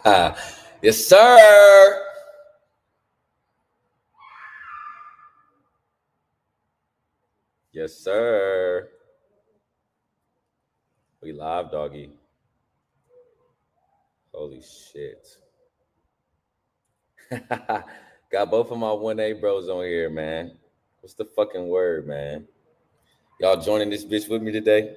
Yes, sir. Yes, sir. We live, doggy. Holy shit. Got both of my 1A bros on here, man. What's the fucking word, man? Y'all joining this bitch with me today?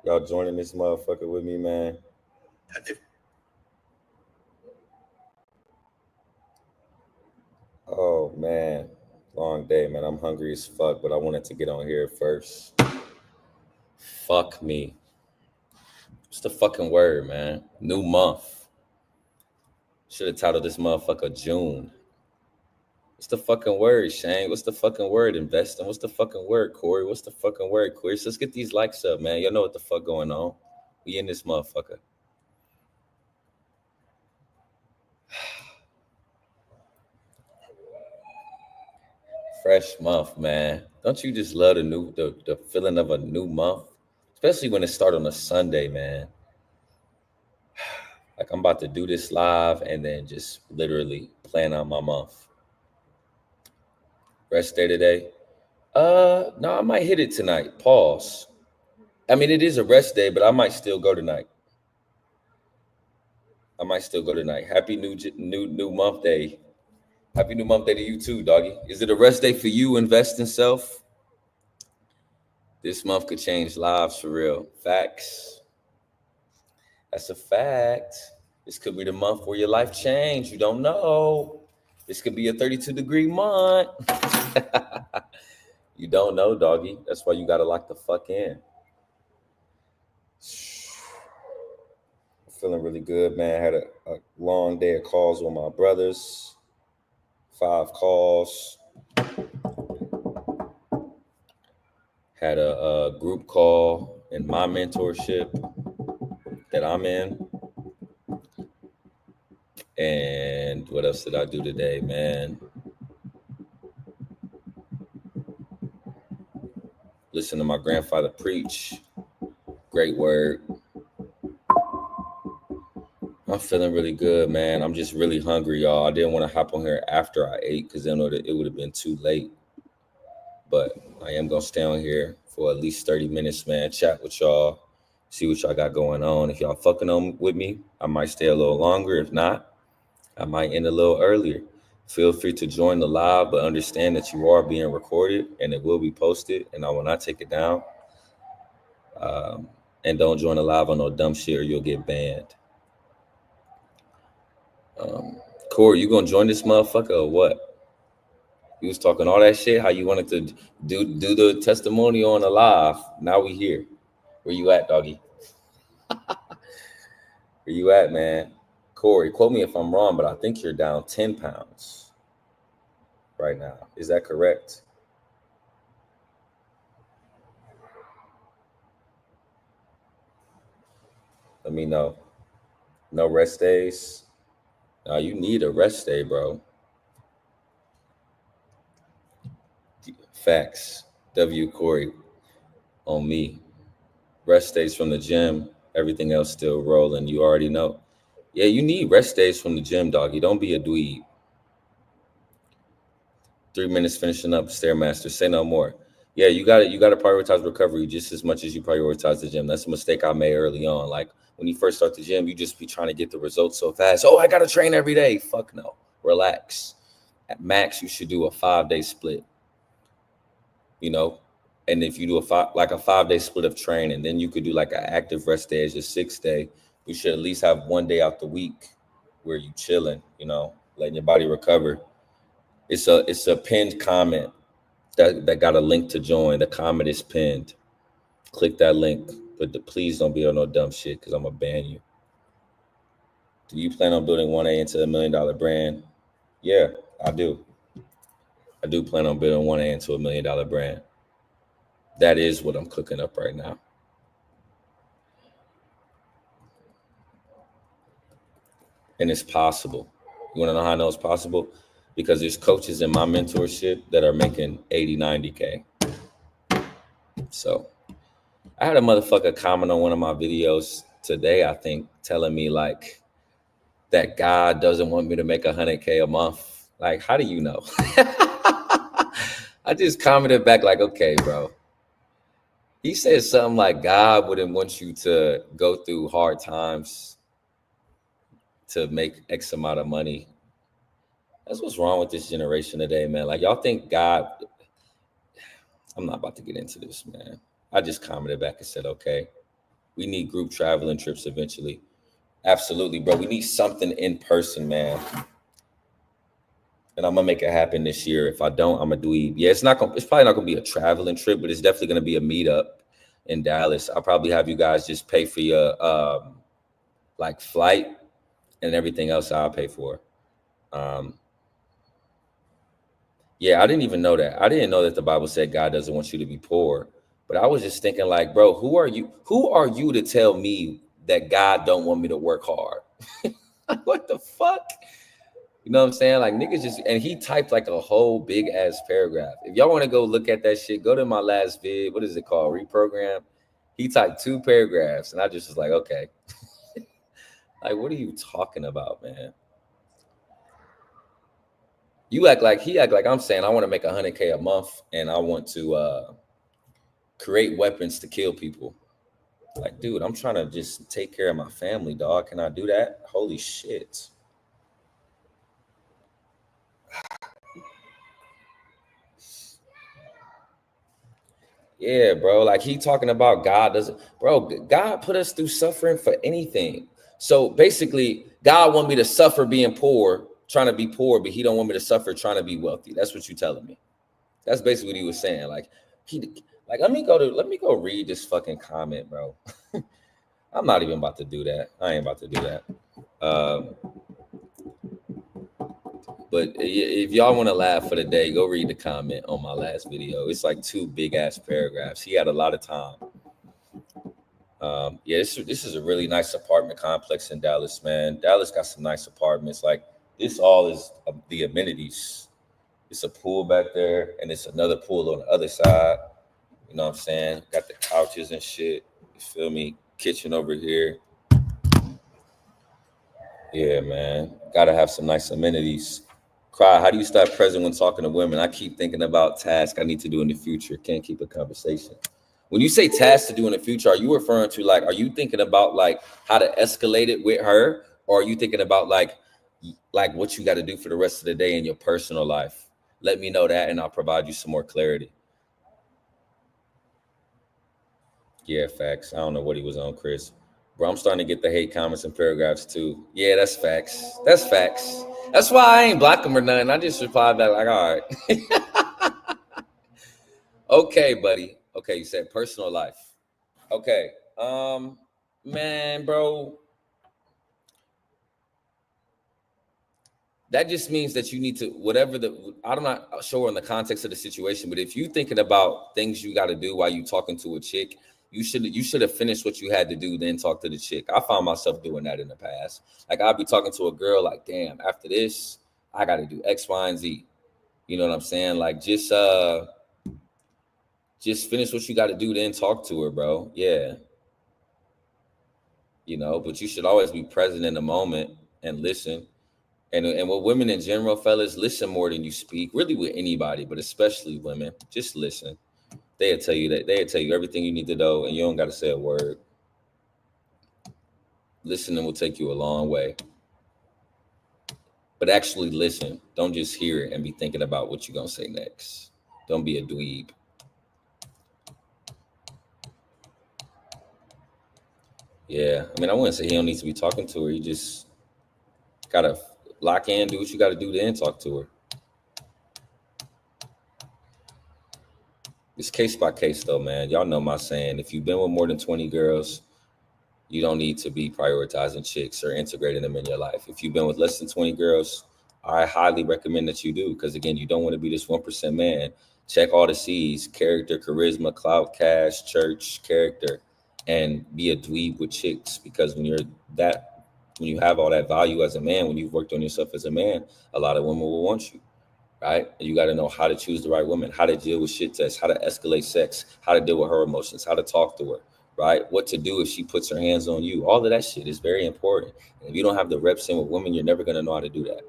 Y'all joining this motherfucker with me, man? Oh, man. Long day, man. I'm hungry as fuck, but I wanted to get on here first. Fuck me. What's the fucking word, man? New month. Should have titled this motherfucker June. What's the fucking word, Shane? What's the fucking word, investing? What's the fucking word, Corey? What's the fucking word, Corey? So let's get these likes up, man. Y'all know what the fuck going on. We in this motherfucker. Fresh month, man. Don't you just love the feeling of a new month? Especially when it starts on a Sunday, man. Like I'm about to do this live and then just literally plan out my month. Rest day today. No, I might hit it tonight. Pause. I mean, it is a rest day, but I might still go tonight. Happy new month day. Happy new month day to you too, doggy. Is it a rest day for you? Invest in self. This month could change lives for real. Facts. That's a fact. This could be the month where your life changed. You don't know. This could be a 32-degree month. You don't know, doggy. That's why you gotta lock the fuck in. Feeling really good, man. Had a long day of calls with my brothers. 5 calls. Had a group call in my mentorship that I'm in. And what else did I do today, man? Listen to my grandfather preach. Great word. I'm feeling really good, man. I'm just really hungry, y'all. I didn't want to hop on here after I ate because then it would have been too late. But I am going to stay on here for at least 30 minutes, man. Chat with y'all. See what y'all got going on. If y'all fucking on with me, I might stay a little longer. If not, I might end a little earlier. Feel free to join the live, but understand that you are being recorded and it will be posted, and I will not take it down. And don't join the live on no dumb shit or you'll get banned. Corey, you gonna join this motherfucker or what? You was talking all that shit, how you wanted to do the testimony on the live. Now we here. Where you at, doggy? Where you at, man? Corey, quote me if I'm wrong, but I think you're down 10 pounds right now. Is that correct? Let me know. No rest days? No, you need a rest day, bro. Facts. W. Corey on me. Rest days from the gym. Everything else still rolling. You already know. Yeah, you need rest days from the gym, doggy. Don't be a dweeb. 3 minutes finishing up Stairmaster. Say no more. Yeah, you got to prioritize recovery just as much as you prioritize the gym. That's a mistake I made early on. Like when you first start the gym, you just be trying to get the results so fast. Oh, I got to train every day. Fuck no. Relax. At max, you should do a 5-day split. You know, and if you do a 5-day split of training, then you could do like an active rest day as your 6th day. You should at least have 1 day out the week where you chilling, you know, letting your body recover. It's a pinned comment that got a link to join. The comment is pinned. Click that link, but please don't be on no dumb shit because I'm gonna ban you. Do you plan on building 1A into $1 million brand? Yeah, I do. I do plan on building 1A into $1 million brand. That is what I'm cooking up right now. And it's possible. You want to know how I know it's possible? Because there's coaches in my mentorship that are making 80, 90K. So I had a motherfucker comment on one of my videos today, I think, telling me like that God doesn't want me to make 100K a month. Like, how do you know? I just commented back like, okay, bro. He said something like God wouldn't want you to go through hard times to make X amount of money. That's what's wrong with this generation today, man. Like, y'all think God, I'm not about to get into this, man. I just commented back and said, okay, we need group traveling trips eventually. Absolutely, bro. We need something in person, man. And I'm gonna make it happen this year. If I don't, I'm a dweeb. Yeah, it's probably not gonna be a traveling trip, but it's definitely gonna be a meetup in Dallas. I'll probably have you guys just pay for your like flight and everything else I'll pay for. Yeah, I didn't even know that. I didn't know that the Bible said God doesn't want you to be poor. But I was just thinking, like, bro, who are you? Who are you to tell me that God don't want me to work hard? What the fuck? You know what I'm saying? Like, niggas just, and he typed like a whole big ass paragraph. If y'all want to go look at that shit, go to my last vid. What is it called? Reprogram. He typed 2 paragraphs, and I just was like, okay. Like, what are you talking about, man? He act like I'm saying I want to make 100K a month and I want to create weapons to kill people. Like, dude, I'm trying to just take care of my family, dog. Can I do that? Holy shit. Yeah, bro. Like, he talking about God doesn't, bro. God put us through suffering for anything. So basically, God want me to suffer being poor, trying to be poor, but he don't want me to suffer trying to be wealthy. That's what you telling me. That's basically what he was saying. Like, let me go read this fucking comment, bro. I'm not even about to do that. I ain't about to do that. But if y'all want to laugh for the day, go read the comment on my last video. It's like 2 big ass paragraphs. He had a lot of time. Yeah, this is a really nice apartment complex in Dallas, man. Dallas got some nice apartments. Like, this all is the amenities. It's a pool back there, and it's another pool on the other side. You know what I'm saying? Got the couches and shit. You feel me? Kitchen over here. Yeah, man. Gotta have some nice amenities. Cry, how do you stay present when talking to women? I keep thinking about tasks I need to do in the future. Can't keep a conversation. When you say tasks to do in the future, are you referring to, like, are you thinking about like how to escalate it with her? Or are you thinking about like what you got to do for the rest of the day in your personal life? Let me know that and I'll provide you some more clarity. Yeah, facts. I don't know what he was on, Chris. Bro, I'm starting to get the hate comments and paragraphs too. Yeah, that's facts. That's facts. That's why I ain't block them or nothing. I just replied back like, all right. Okay, buddy. Okay, you said personal life. Okay. Man, bro. That just means that you need to, I'm not sure in the context of the situation, but if you're thinking about things you got to do while you talking to a chick, you should have finished what you had to do, then talk to the chick. I found myself doing that in the past. Like, I'll be talking to a girl like, damn, after this, I got to do X, Y, and Z. You know what I'm saying? Like, just finish what you got to do, then talk to her, bro. Yeah. You know, but you should always be present in the moment and listen. And with women in general, fellas, listen more than you speak. Really with anybody, but especially women. Just listen. They'll tell you everything you need to know, and you don't got to say a word. Listening will take you a long way. But actually listen. Don't just hear it and be thinking about what you're going to say next. Don't be a dweeb. Yeah. I mean, I wouldn't say he don't need to be talking to her. You just got to lock in, do what you got to do, then talk to her. It's case by case, though, man. Y'all know my saying. If you've been with more than 20 girls, you don't need to be prioritizing chicks or integrating them in your life. If you've been with less than 20 girls, I highly recommend that you do. Because, again, you don't want to be this 1% man. Check all the C's: character, charisma, clout, cash, church, character, and be a dweeb with chicks. Because when you have all that value as a man, when you've worked on yourself as a man, a lot of women will want you. right? And you got to know how to choose the right woman, how to deal with shit tests, how to escalate sex, how to deal with her emotions, how to talk to her, right? What to do if she puts her hands on you. All of that shit is very important. And if you don't have the reps in with women, you're never going to know how to do that.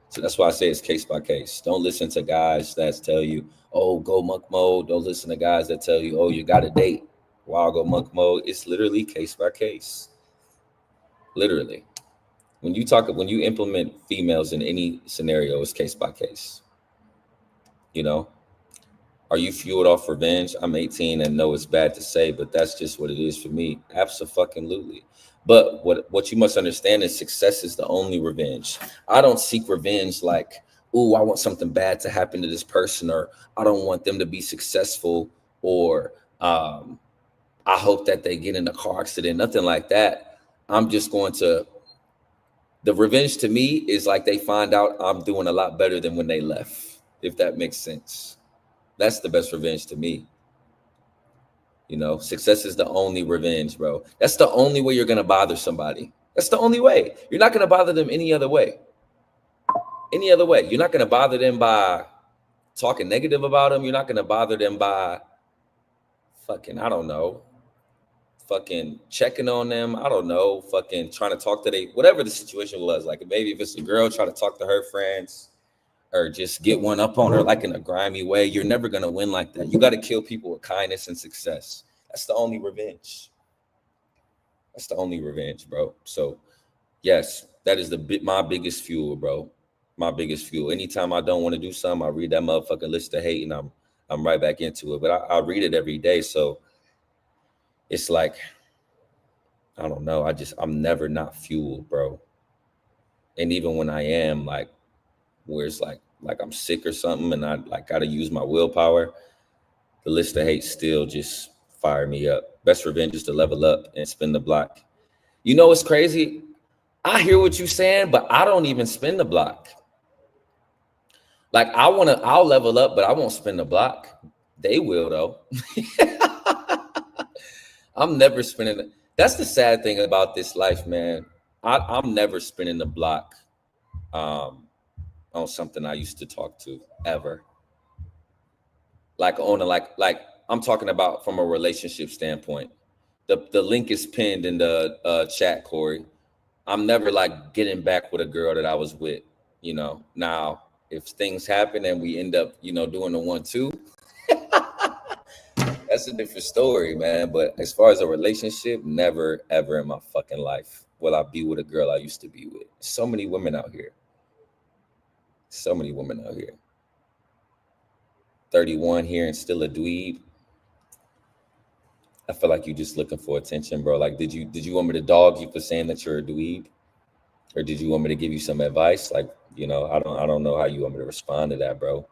So that's why I say it's case by case. Don't listen to guys that tell you, oh, go monk mode. Don't listen to guys that tell you, oh, you got to date. Why go monk mode? It's literally case by case. Literally. When you implement females in any scenario, it's case by case. You know, are you fueled off revenge? I'm 18 and know it's bad to say, but that's just what it is for me. Absolutely. But what you must understand is success is the only revenge. I don't seek revenge like, oh, I want something bad to happen to this person, or I don't want them to be successful, or I hope that they get in a car accident. Nothing like that. I'm just going to, the revenge to me is like they find out I'm doing a lot better than when they left, if that makes sense. That's the best revenge to me. You know, success is the only revenge, bro. That's the only way you're going to bother somebody. That's the only way. You're not going to bother them any other way. Any other way. You're not going to bother them by talking negative about them. You're not going to bother them by fucking, I don't know, fucking checking on them. I don't know, fucking trying to talk to they, whatever the situation was. Like maybe if it's a girl, try to talk to her friends or just get one up on her like in a grimy way. You're never going to win like that. You got to kill people with kindness and success. That's the only revenge. That's the only revenge, bro. So yes, that is my biggest fuel, bro. My biggest fuel. Anytime I don't want to do something, I read that motherfucking list of hate and I'm right back into it. But I read it every day. So it's like, I don't know. I'm never not fueled, bro. And even when I am, like, where it's like I'm sick or something and I like got to use my willpower, the list of hate still just fire me up. Best revenge is to level up and spin the block. You know what's crazy? I hear what you're saying, but I don't even spin the block. Like I'll level up, but I won't spin the block. They will though. I'm never spinning. That's the sad thing about this life, man. I'm never spinning the block on something I used to talk to ever. Like I'm talking about from a relationship standpoint. The link is pinned in the chat, Corey. I'm never like getting back with a girl that I was with, you know. Now, if things happen and we end up, you know, doing the 1-2, that's a different story, man. But as far as a relationship, never, ever in my fucking life will I be with a girl I used to be with. So many women out here. So many women out here. 31 here and still a dweeb. I feel like you're just looking for attention, bro. Like, did you want me to dog you for saying that you're a dweeb? Or did you want me to give you some advice? Like, you know, I don't know how you want me to respond to that, bro.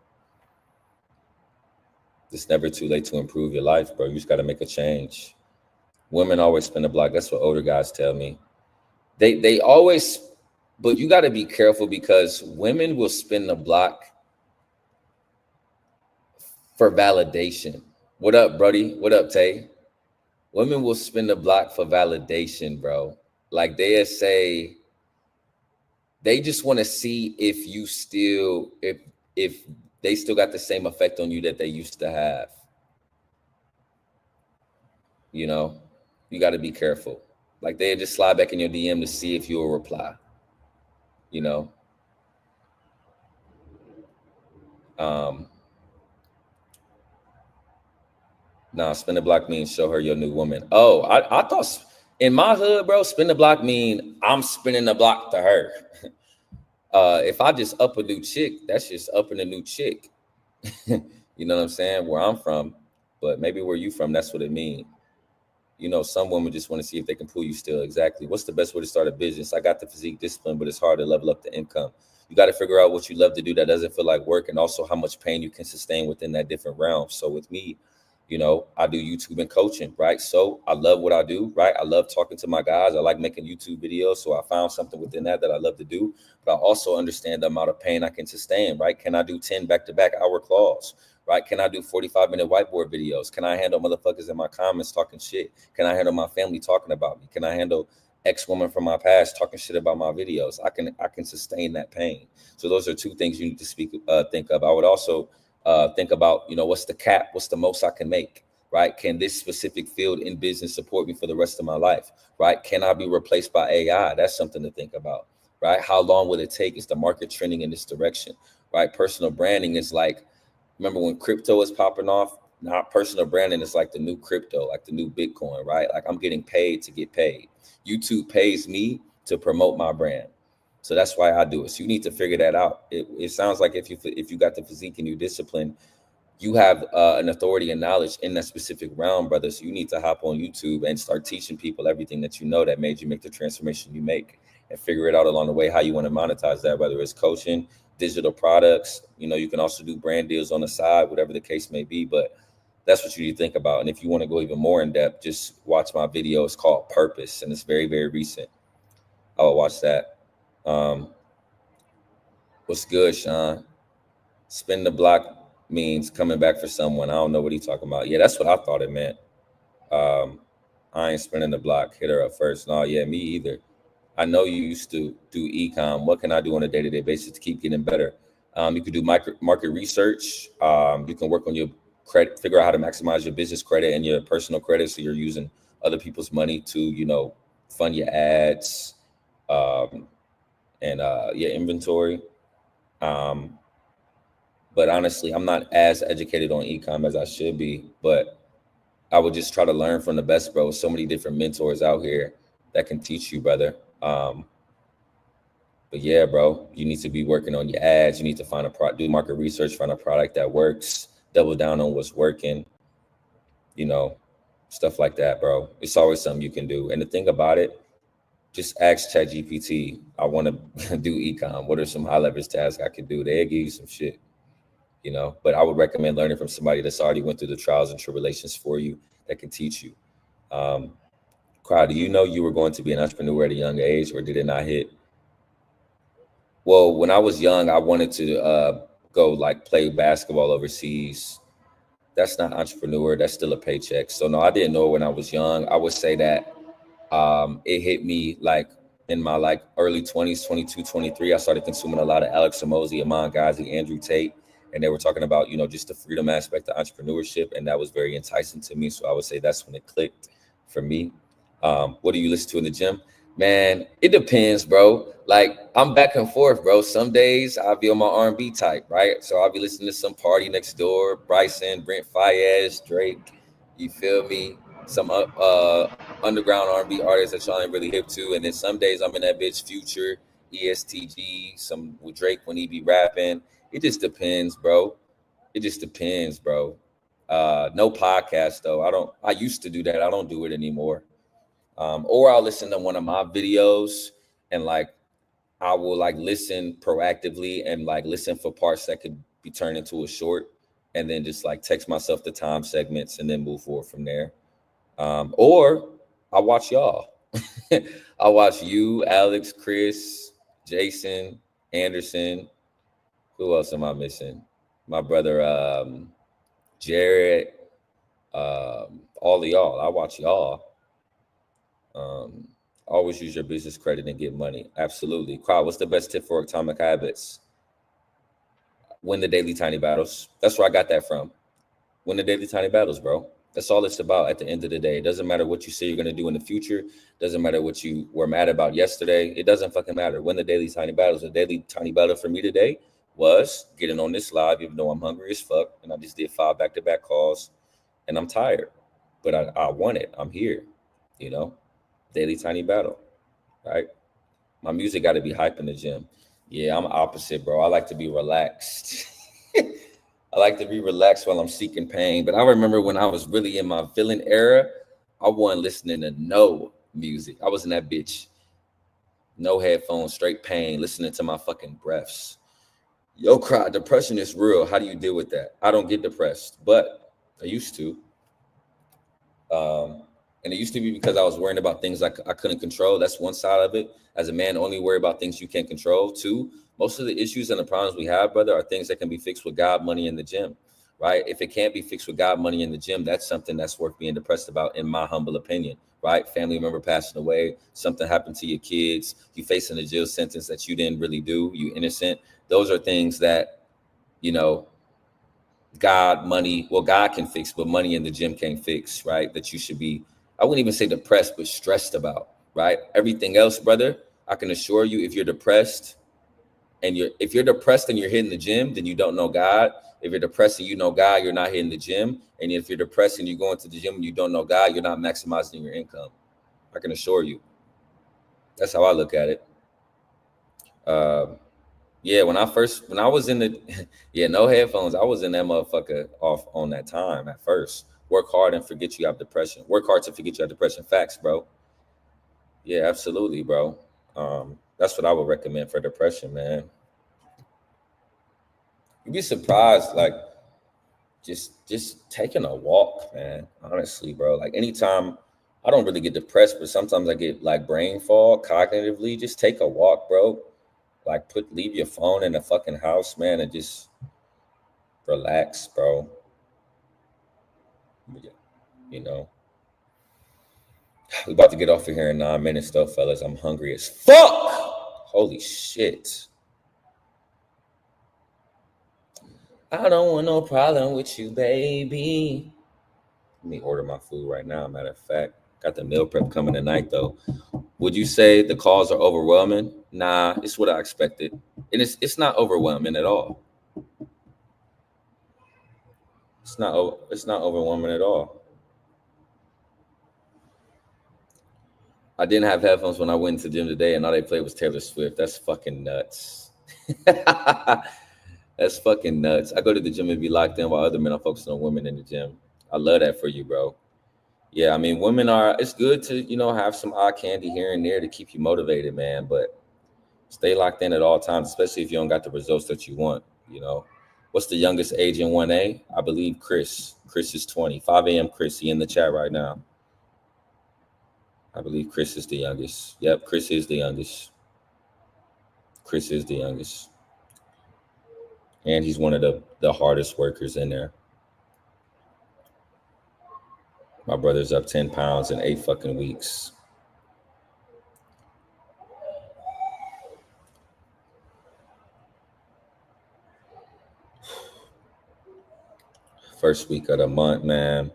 It's never too late to improve your life, bro. You just got to make a change. Women always spin the block. That's what older guys tell me. They always, but you got to be careful because women will spin the block for validation. What up, Brody? What up, Tay? Women will spin the block for validation, bro. Like they say, they just want to see if you still, if they still got the same effect on you that they used to have. You know, you got to be careful. Like they just slide back in your DM to see if you'll reply. You know. Nah, spin the block means show her your new woman. Oh, I thought in my hood, bro, spin the block mean I'm spinning the block to her. If I just up a new chick, that's just upping a new chick. You know what I'm saying? Where I'm from, but maybe where you from, that's what it means. You know, some women just want to see if they can pull you still. Exactly. What's the best way to start a business? I got the physique discipline, but it's hard to level up the income. You got to figure out what you love to do that doesn't feel like work, and also how much pain you can sustain within that different realm. So with me, you know, I do YouTube and coaching, right? So I love what I do, right? I love talking to my guys. I like making YouTube videos. So I found something within that I love to do, but I also understand the amount of pain I can sustain, right? Can I do 10 back-to-back hour claws, right? Can I do 45-minute whiteboard videos? Can I handle motherfuckers in my comments talking shit? Can I handle my family talking about me? Can I handle X woman from my past talking shit about my videos. I can sustain that pain. So those are two things you need to think of. I would also think about, what's the cap? What's the most I can make? Right? Can this specific field in business support me for the rest of my life? Right? Can I be replaced by AI? That's something to think about. Right? How long will it take? Is the market trending in this direction? Right? Personal branding is like, remember when crypto is popping off? Now, personal branding is like the new crypto, like the new Bitcoin, right? Like I'm getting paid to get paid. YouTube pays me to promote my brand. So that's why I do it. So you need to figure that out. It sounds like if you got the physique and you discipline, you have an authority and knowledge in that specific realm, brother. So you need to hop on YouTube and start teaching people everything that you know that made you make the transformation you make, and figure it out along the way how you want to monetize that, whether it's coaching, digital products. You can also do brand deals on the side, whatever the case may be. But that's what you need to think about. And if you want to go even more in depth, just watch my video. It's called Purpose, and it's very, very recent. I will watch that. What's good, Sean? Spin the block means coming back for someone. I don't know what he's talking about. Yeah, that's what I thought it meant. I ain't spinning the block. Hit her up first. No, yeah, me either. I know you used to do e-com. What can I do on a day-to-day basis to keep getting better? You can do market research. You can work on your credit, figure out how to maximize your business credit and your personal credit, so you're using other people's money to, fund your ads and your inventory. But honestly, I'm not as educated on e-com as I should be, but I would just try to learn from the best, bro. So many different mentors out here that can teach you, brother. But yeah, bro, you need to be working on your ads. You need to find do market research, find a product that works, double down on what's working, stuff like that, bro. It's always something you can do. And the thing about it, just ask ChatGPT, I want to do e-com. What are some high leverage tasks I could do? They'll give you some shit, but I would recommend learning from somebody that's already went through the trials and tribulations for you that can teach you. Crowd, do you know you were going to be an entrepreneur at a young age, or did it not hit? Well, when I was young, I wanted to go play basketball overseas. That's not entrepreneur. That's still a paycheck. So no, I didn't know when I was young. I would say that it hit me in my early 20s, 22, 23. I started consuming a lot of Alex Hormozi, Iman Ghazi, Andrew Tate, and they were talking about, just the freedom aspect of entrepreneurship. And that was very enticing to me. So I would say that's when it clicked for me. What do you listen to in the gym? Man, it depends, bro. I'm back and forth, bro. Some days I'll be on my R&B type, right? So I'll be listening to some Party Next Door, Bryson, Brent Faiyaz, Drake. You feel me? Some underground R&B artists that y'all ain't really hip to. And then some days I'm in that bitch Future, ESTG, some with Drake when he be rapping. It just depends, bro. It just depends, bro. No podcast though. I used to do that. I don't do it anymore. Or I'll listen to one of my videos and I will listen proactively and listen for parts that could be turned into a short, and then just text myself the time segments and then move forward from there. Or I watch y'all. I watch you, Alex, Chris, Jason, Anderson. Who else am I missing? My brother, Jared, all of y'all. I watch y'all. Always use your business credit and get money. Absolutely. Crowd, what's the best tip for Atomic Habits? Win the daily tiny battles. That's where I got that from. Win the daily tiny battles, bro. That's all it's about at the end of the day. It doesn't matter what you say you're going to do in the future. Doesn't matter what you were mad about yesterday. It doesn't fucking matter. Win the daily tiny battles. The daily tiny battle for me today was getting on this live, even though I'm hungry as fuck. And I just did 5 back-to-back calls and I'm tired, but I won it. I'm here, daily tiny battle, right? My music got to be hype in the gym. Yeah, I'm opposite, bro. I like to be relaxed. I like to be relaxed while I'm seeking pain. But I remember when I was really in my villain era, I wasn't listening to no music. I was in that bitch. No headphones, straight pain, listening to my fucking breaths. Yo, cry, depression is real. How do you deal with that? I don't get depressed, but I used to. And it used to be because I was worrying about things I couldn't control. That's one side of it. As a man, only worry about things you can't control. 2, most of the issues and the problems we have, brother, are things that can be fixed with God, money, in the gym, right? If it can't be fixed with God money in the gym, that's something that's worth being depressed about, in my humble opinion, right? Family member passing away, something happened to your kids, you facing a jail sentence that you didn't really do, you innocent. Those are things that, you know, God can fix, but money in the gym can't fix, right? That you should be, I wouldn't even say depressed, but stressed about, right? Everything else, brother, I can assure you, if you're depressed and you're hitting the gym, then you don't know God. If you're depressed and you know God, you're not hitting the gym. And if you're depressed and you're going to the gym and you don't know God, you're not maximizing your income. I can assure you. That's how I look at it. Yeah, when I was in the, yeah, no headphones. I was in that motherfucker off on that time at first. Work hard and forget you have depression. Work hard to forget you have depression. Facts, bro. Yeah, absolutely, bro. That's what I would recommend for depression, man. You'd be surprised, like just taking a walk, man. Honestly, bro. Like anytime, I don't really get depressed, but sometimes I get like brain fog cognitively. Just take a walk, bro. Like leave your phone in the fucking house, man, and just relax, bro. You know, we about to get off of here in 9 minutes, though, fellas. I'm hungry as fuck. Holy shit. I don't want no problem with you, baby. Let me order my food right now. Matter of fact, got the meal prep coming tonight, though. Would you say the calls are overwhelming? Nah, it's what I expected. And it's not overwhelming at all. It's not overwhelming at all. I didn't have headphones when I went to the gym today, and all they played was Taylor Swift. That's fucking nuts. That's fucking nuts. I go to the gym and be locked in while other men are focusing on women in the gym. I love that for you, bro. Yeah, I mean, it's good to, have some eye candy here and there to keep you motivated, man. But stay locked in at all times, especially if you don't got the results that you want, What's the youngest age in 1A? I believe Chris. Chris is 20. 5 a.m. Chris, he in the chat right now. I believe Chris is the youngest. Yep, Chris is the youngest. Chris is the youngest. And he's one of the hardest workers in there. My brother's up 10 pounds in 8 fucking weeks. First week of the month, man.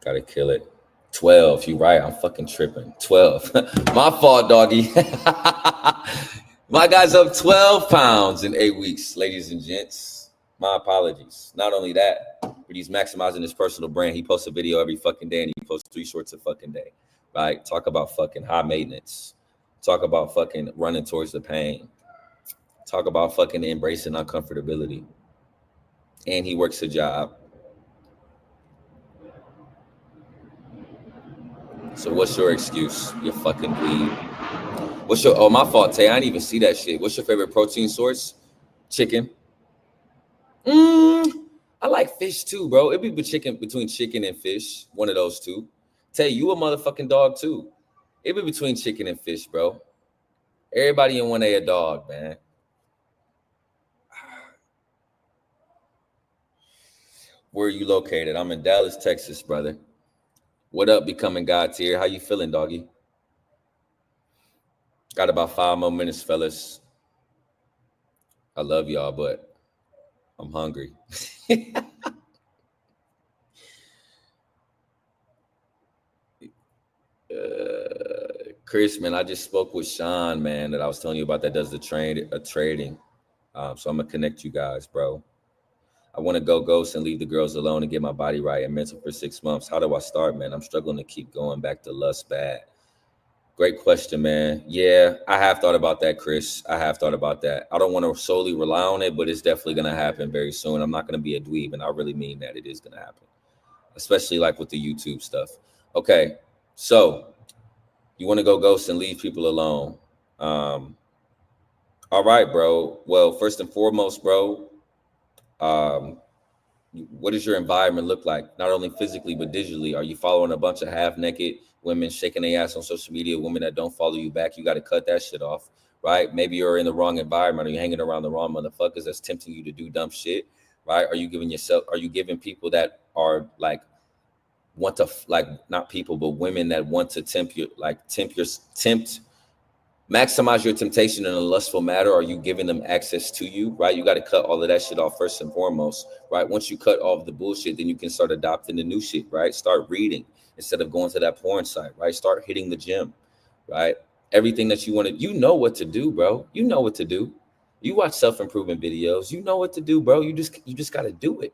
Gotta kill it. 12, you right. I'm fucking tripping. 12. My fault, doggy. My guy's up 12 pounds in 8 weeks, ladies and gents. My apologies. Not only that, but he's maximizing his personal brand. He posts a video every fucking day, and he posts 3 shorts a fucking day, right? Talk about fucking high maintenance. Talk about fucking running towards the pain. Talk about fucking embracing uncomfortability. And he works a job. So what's your excuse? You fucking weed. Oh, my fault, Tay. I didn't even see that shit. What's your favorite protein source? Chicken. I like fish too, bro. It'd be between chicken and fish. One of those two. Tay, you a motherfucking dog too. It'd be between chicken and fish, bro. Everybody in 1A a dog, man. Where are you located? I'm in Dallas, Texas, brother. What up, Becoming God tier? How you feeling, doggy? Got about 5 more minutes, fellas. I love y'all, but I'm hungry. Chris, man, I just spoke with Sean, man, that I was telling you about that does the trading. So I'm going to connect you guys, bro. I want to go ghost and leave the girls alone and get my body right and mental for 6 months. How do I start, man? I'm struggling to keep going back to lust bad. Great question, man. Yeah, I have thought about that, Chris. I have thought about that. I don't want to solely rely on it, but it's definitely going to happen very soon. I'm not going to be a dweeb, and I really mean that. It is going to happen, especially like with the YouTube stuff. Okay, so you want to go ghost and leave people alone. All right, bro. Well, first and foremost, bro, what does your environment look like? Not only physically, but digitally. Are you following a bunch of half-naked women shaking their ass on social media, women that don't follow you back? You got to cut that shit off, right? Maybe you're in the wrong environment, or you're hanging around the wrong motherfuckers that's tempting you to do dumb shit, right? Are you giving people that are like want to like not people but women that want to tempt maximize your temptation in a lustful matter? Are you giving them access to you, right? You got to cut all of that shit off first and foremost, right? Once you cut off the bullshit, then you can start adopting the new shit, right? Start reading instead of going to that porn site, right? Start hitting the gym, right? Everything that you want to, you know what to do, bro. You know what to do. You watch self-improvement videos. You know what to do, bro. You just got to do it.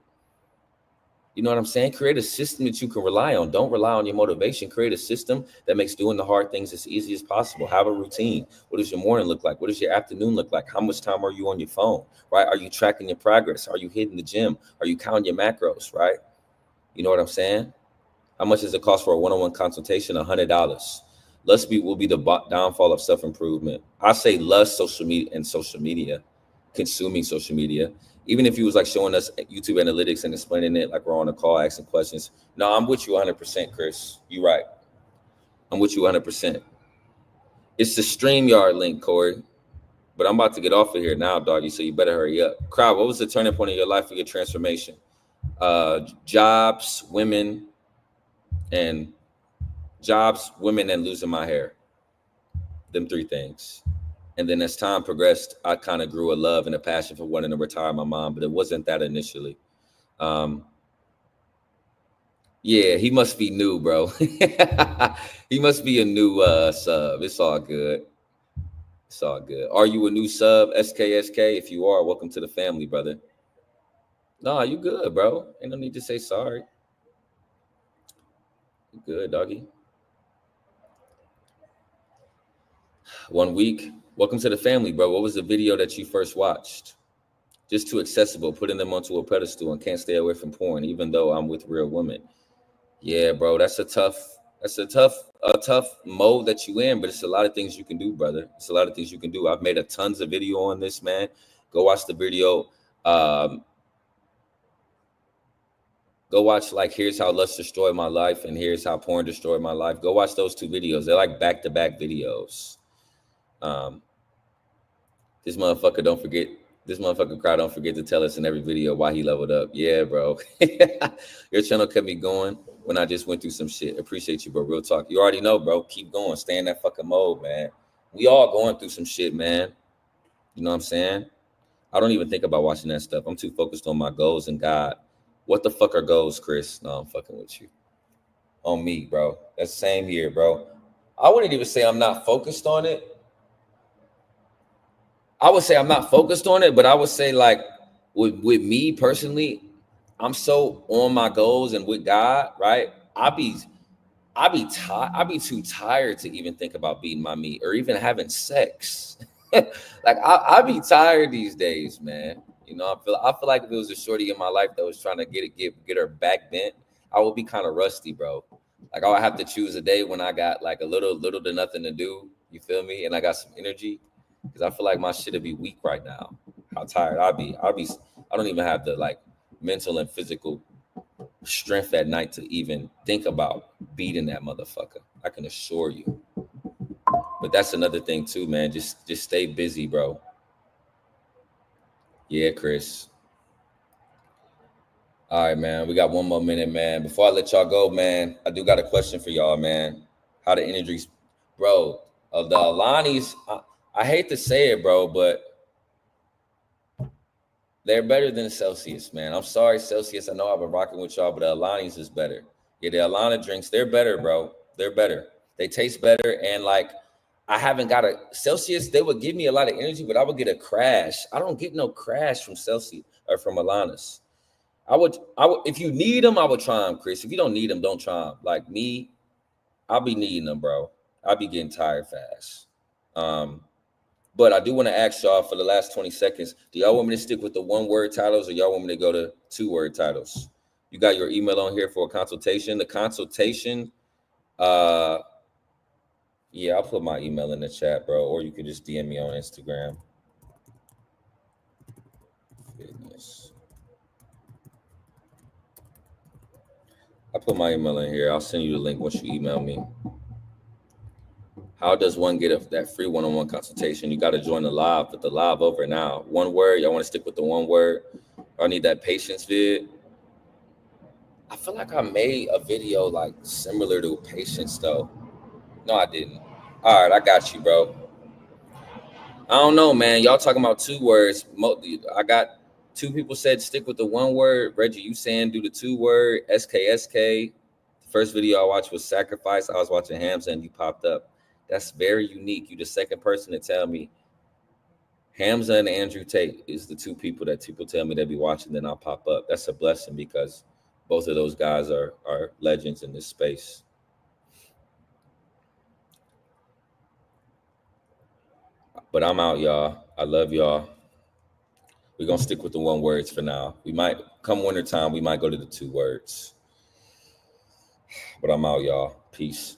You know what I'm saying? Create a system that you can rely on. Don't rely on your motivation. Create a system that makes doing the hard things as easy as possible. Have a routine. What does your morning look like? What does your afternoon look like? How much time are you on your phone, right? Are you tracking your progress? Are you hitting the gym? Are you counting your macros, right? You know what I'm saying? How much does it cost for a one-on-one consultation? $100. Lust will be the downfall of self-improvement. I say lust, social media, consuming social media. Even if he was like showing us YouTube analytics and explaining it like we're on a call asking questions. No, I'm with you 100%, Chris. You're right. I'm with you 100%. It's the StreamYard link, Corey. But I'm about to get off of here now, doggy, so you better hurry up. Crowd, what was the turning point in your life for your transformation? Jobs, women, and losing my hair. Them three things. And then as time progressed, I kind of grew a love and a passion for wanting to retire my mom, but it wasn't that initially. Yeah, he must be new, bro. He must be a new sub. It's all good. It's all good. Are you a new sub, SKSK? If you are, welcome to the family, brother. No, you good, bro. Ain't no need to say sorry. You good, doggy. 1 week. Welcome to the family, bro. What was the video that you first watched? Just too accessible, putting them onto a pedestal and can't stay away from porn, even though I'm with real women. Yeah, bro, that's a tough mode that you in, but it's a lot of things you can do, brother. It's a lot of things you can do. I've made a tons of video on this, man. Go watch the video. Go watch like Here's How Lust Destroyed My Life and Here's How Porn Destroyed My Life. Go watch those two videos. They're like back-to-back videos. This motherfucker crowd don't forget to tell us in every video why he leveled up. Yeah, bro. Your channel kept me going when I just went through some shit. Appreciate you, bro. Real talk. You already know, bro. Keep going. Stay in that fucking mode, man. We all going through some shit, man. You know what I'm saying? I don't even think about watching that stuff. I'm too focused on my goals and God. What the fuck are goals, Chris? No, I'm fucking with you. On me, bro. That's same here, bro. I wouldn't even say I'm not focused on it. I would say I'm not focused on it, but I would say like with me personally, I'm so on my goals and with God, right? I'll be too tired to even think about beating my meat or even having sex. Like I be tired these days, man. You know, I feel like if it was a shorty in my life that was trying to get her back bent, I would be kind of rusty, bro. Like I would have to choose a day when I got like a little to nothing to do. You feel me? And I got some energy. Because I feel like my shit would be weak right now. How tired I'll be. I don't even have the like mental and physical strength at night to even think about beating that motherfucker. I can assure you. But that's another thing too, man. Just stay busy, bro. Yeah, Chris. All right, man. We got 1 more minute, man. Before I let y'all go, man, I do got a question for y'all, man. How the energies, bro, of the Alani's. I hate to say it, bro, but they're better than Celsius, man. I'm sorry, Celsius. I know I've been rocking with y'all, but the Alani's is better. Yeah, the Alani drinks, they're better, bro. They're better. They taste better. And like, I haven't got a Celsius. They would give me a lot of energy, but I would get a crash. I don't get no crash from Celsius or from Alani's. I would, if you need them, I would try them, Chris. If you don't need them, don't try them. Like me, I'll be needing them, bro. I'll be getting tired fast. But I do want to ask y'all for the last 20 seconds, do y'all want me to stick with the 1-word titles or y'all want me to go to 2-word titles? You got your email on here for a consultation. The consultation, yeah, I'll put my email in the chat, bro, or you can just DM me on Instagram. Fitness. I'll put my email in here. I'll send you the link once you email me. How does one get that free one-on-one consultation? You got to join the live, put the live over now. 1 word, y'all want to stick with the 1 word? I need that patience vid. I feel like I made a video like similar to patience though. No, I didn't. All right, I got you, bro. I don't know, man. Y'all talking about 2 words. I got 2 people said stick with the 1 word. Reggie, you saying do the 2 word. SKSK. The first video I watched was Sacrifice. I was watching Hamza and you popped up. That's very unique. You the second person to tell me. Hamza and Andrew Tate is the 2 people that people tell me they be watching, then I'll pop up. That's a blessing because both of those guys are legends in this space. But I'm out, y'all. I love y'all. We're going to stick with the 1 words for now. We might, come winter time, we might go to the 2 words. But I'm out, y'all. Peace.